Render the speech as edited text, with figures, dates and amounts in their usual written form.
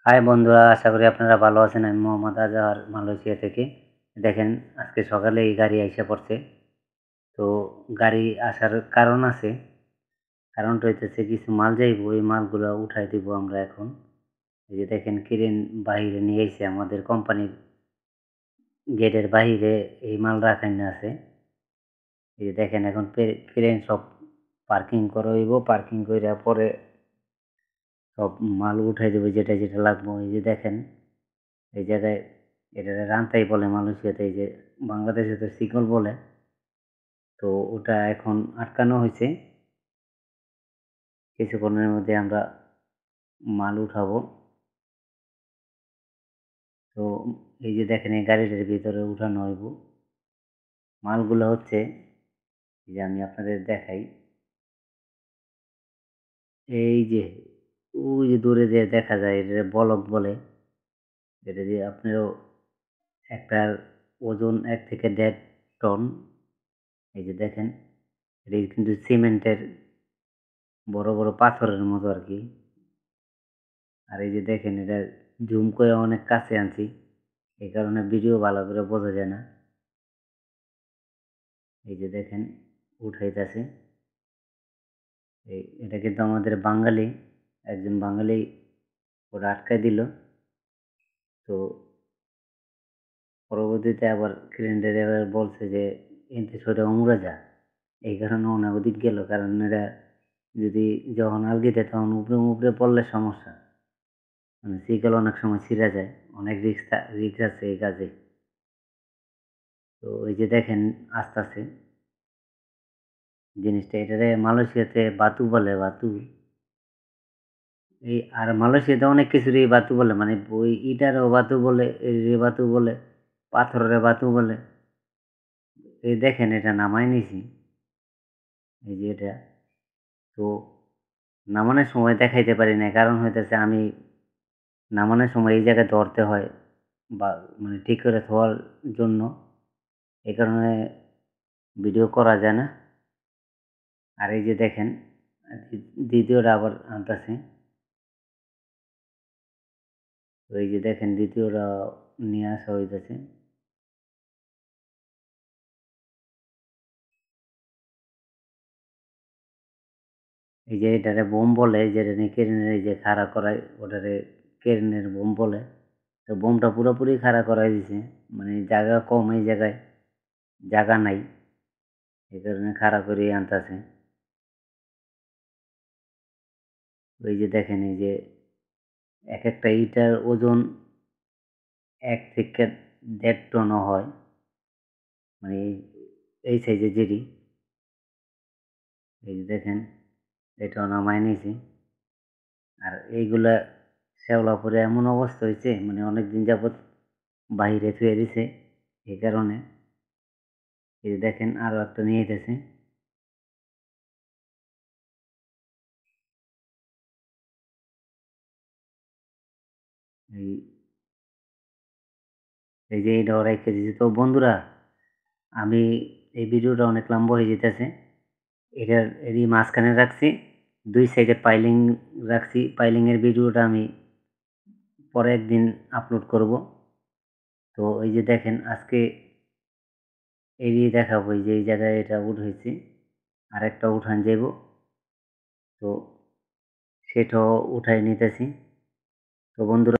High বন্ধুরা, আশা করি আপনারা ভালো আছেন। আমি মোহাম্মদ আজহার মালয়েশিয়া থেকে। দেখেন, আজকে সকালে এই গাড়ি আইসা পড়ছে। তো গাড়ি আসার কারণ আছে। কারণটা হইতেছে কিছু মাল যাইবো, ওই মালগুলা উঠায় দিব আমরা এখন। এই যে দেখেন ক্রেন বাহিরে নিয়ে আইছে আমাদের কোম্পানির গেটের বাহিরে এই মাল রাখাইনা আছে। এই যে দেখেন এখন ক্রেন সব পার্কিং করা হইব। পার্কিং কইরা পরে সব মাল উঠাই দেব যেটা লাগবো। এই যে দেখেন এই জায়গায় এটারে রান্তাই বলে মালয়েশিয়াতে, এই যে বাংলাদেশে তো শিকল বলে। তো ওটা এখন আটকানো হয়েছে। কিছুক্ষণের মধ্যে আমরা মাল উঠাবো। তো এই যে দেখেন এই গাড়িটার ভিতরে উঠানো হইব। মালগুলো হচ্ছে, এই যে আমি আপনাদের দেখাই। এই যে ওই যে দূরে যে দেখা যায় এটা বলক বলে। এটা দিয়ে আপনারও একটার ওজন ১ থেকে ১.৫ টন। এই যে দেখেন এটা কিন্তু সিমেন্টের বড় বড় পাথরের মতো আর কি। আর এই যে দেখেন এটা জুম করে অনেক কাছে আনছি, এই কারণে ভিডিও ভালো করে বোঝা যায় না। এই যে দেখেন উঠাইতেছে। এটা কিন্তু আমাদের বাঙালি, একজন বাঙালি ওরা আটকায় দিল। তো পরবর্তীতে আবার ক্রেন ড্রাইভার বলছে যে এনতে সরে উমরা যা। এই কারণে অনেক ওদিক গেল, কারণ এরা যদি যখন আলগিতে তখন উপরে উপরে পড়লে সমস্যা। মানে সাইকেল অনেক সময় ছিঁড়া যায়, অনেক রিস্ক আছে এই কাজে। তো এই যে দেখেন আস্তে আস্তে জিনিসটা, এটারে মালয়েশিয়াতে বাতু বলে, বাতু। এই আর মালয়েশিয়াতে অনেক কিছুরই বাতু বলে, মানে ওই ইটারও বাতু বলে, এর বাতু বলে, পাথরের বাতু বলে। এই দেখেন এটা নামায় নিছি, এই যে এটা। তো নামানোর সময় দেখাইতে পারি না, কারণ হইতেছে আমি নামানোর সময় এই জায়গায় ধরতে হয় বা মানে ঠিক করে ধোয়ার জন্য, এই কারণে ভিডিও করা যায় না। আর এই যে দেখেন দ্বিতীয়টা আবার আনতেছে। তো এই যে দেখেন দ্বিতীয়টা নিয়ে আসা হইতেছে। এই যে এটারে বোম বলে, যেটা নিয়ে ক্রেনের এই যে খাড়া করায় ওটারে ক্রেনের বোম বলে। তো বোমটা পুরোপুরি খাড়া করাই দিছে, মানে জায়গা কম এই জায়গায়, জায়গা নাই, এই কারণে খাড়া করে আনতেছে। ওই যে দেখেন এই যে এক একটা ইটার ওজন ১ থেকে ১.৫ টনও হয়, মানে এই সাইজের জিডি। এই যে দেখেন এটাও নামায় নিয়েছি। আর এইগুলা শ্যাওলাপুরে এমন অবস্থা হয়েছে, মানে অনেক দিন যাবৎ বাহিরে থুয়ে দিছে, এই কারণে। এই যে দেখেন আরো একটা নিয়ে যেতেছে। এই এই যে এইটাও রেখে দিয়েছি। তো বন্ধুরা, আমি এই ভিডিওটা অনেক লম্বা হয়ে যেতেছে। এরই মাঝখানে রাখছি, ২ সাইডে পাইলিং রাখছি। পাইলিংয়ের ভিডিওটা আমি পরে একদিন আপলোড করব। তো এই যে দেখেন আজকে এড়িয়ে দেখাবো, এই যে এই জায়গায় এটা উঠাইছি, আরেকটা উঠান যাইব। তো সেটাও উঠাই নিতেছি। তো বন্ধুরা,